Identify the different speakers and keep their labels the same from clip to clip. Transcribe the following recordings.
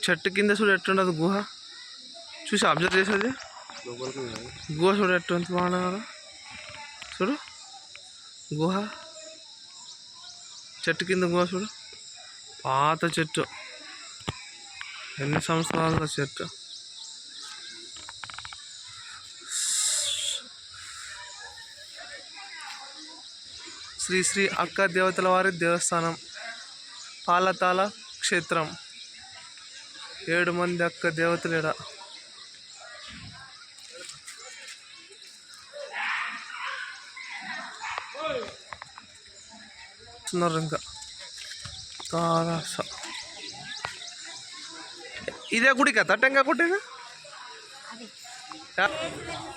Speaker 1: చెట్టు కింద చూడు ఎట్టుండదు గుహ. చూసి అబ్జర్వ్ చేసేది గుహ చూడు ఎట్టుంది బాగా చూడు. గుహ చెట్టు కింద గుహ చూడు. పాత చెట్టు, ఎన్ని సంవత్సరాల చెట్టు. శ్రీ శ్రీ అక్క దేవతల వారి దేవస్థానం, పాలతాల క్షేత్రం. 7 మంది అక్క దేవతలు ఈడ. ఇంకా ఇదే గుడి కదా టెంకాయ కొట్టేది.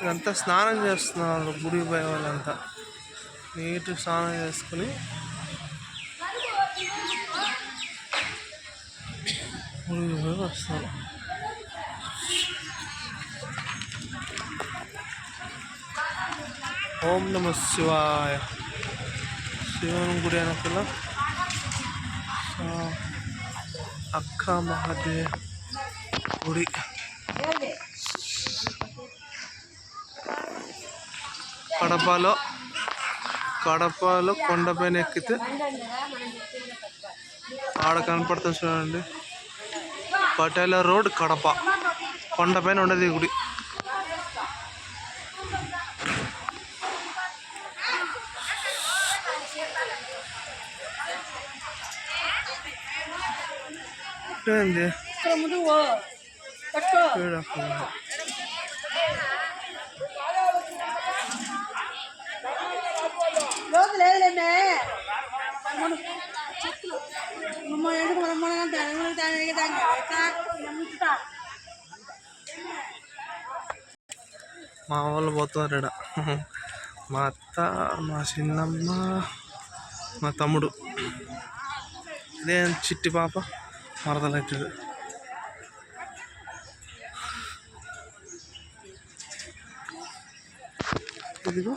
Speaker 1: ఇదంతా స్నానం చేస్తున్నారు గుడి పోయే వాళ్ళంతా. నీట్ స్నానం చేసుకుని గుడికి పోయి వస్తారు. ఓం నమ శివాయ. శివుని గుడి వెనకాల అక్క మహాదేవ్ గుడి. కడపలో కొండపైన ఎక్కితే ఆడ కనపడుతుంది చూడండి, పటేల రోడ్ కడప. కొండపైన ఉండదు ఈ గుడి. ఏంది మా వాళ్ళు పోతున్నారు ఇక్కడ. మా అత్త, మా చిన్నమ్మ, మా తమ్ముడు. ఇదే చిట్టి పాప మరదలవుతుంది. ఇదిగో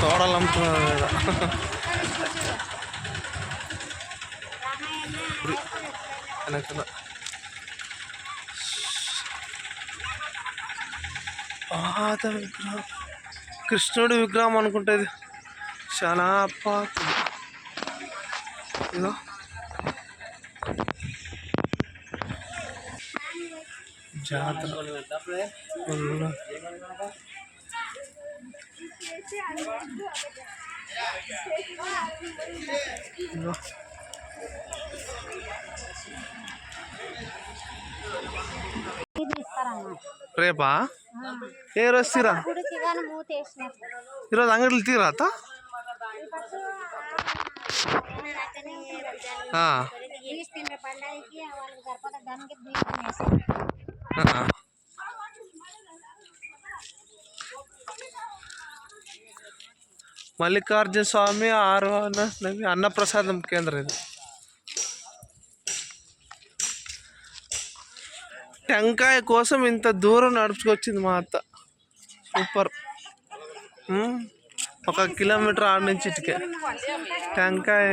Speaker 1: సోడాలు అమ్ముతున్నారు కదా. వెనకాల పాత విగ్రహం, కృష్ణుడి విగ్రహం అనుకుంటుంది. చాలా పాతది. ఇదో జాతర. రేపా? ఏ రోజు తీరా? ఈరోజు అంగడిలు తీరా? మల్లికార్జున స్వామి అన్నప్రసాదం కేంద్రం ఇది. టెంకాయ కోసం ఇంత దూరం నడుచుకొచ్చింది మా అత్త. సూపర్. 1 కిలోమీటర్ ఆడ నుంచి ఇటుకే టెంకాయ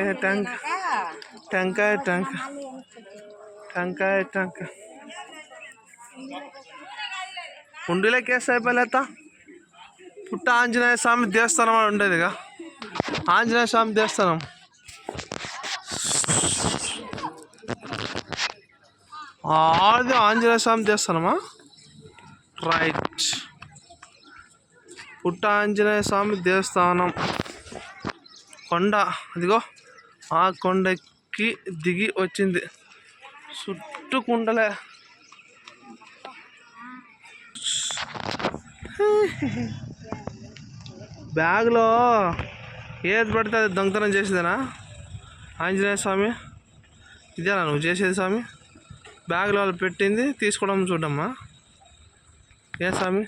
Speaker 1: ఉండిలోకి వేస్తే అయిపోలేత. పుట్ట ఆంజనేయ స్వామి దేవస్థానం అని ఉండేదిగా, ఆంజనేయ స్వామి దేవస్థానం. అది ఆంజనేయ స్వామి దేవస్థానమా? రైట్. పుట్ట ఆంజనేయ స్వామి దేవస్థానం. కొండ అదిగో, ఆ కొండకి దిగి వచ్చింది. చుట్టూ కుండలే. బ్యాగ్లో ఏది పడితే అది దొంగతనం చేసేదేనా ఆంజనేయ స్వామి? ఇదేనా నువ్వు చేసేది స్వామి? బ్యాగ్లో వాళ్ళు పెట్టింది తీసుకోవడం చూడమ్మా. ఏ స్వామి?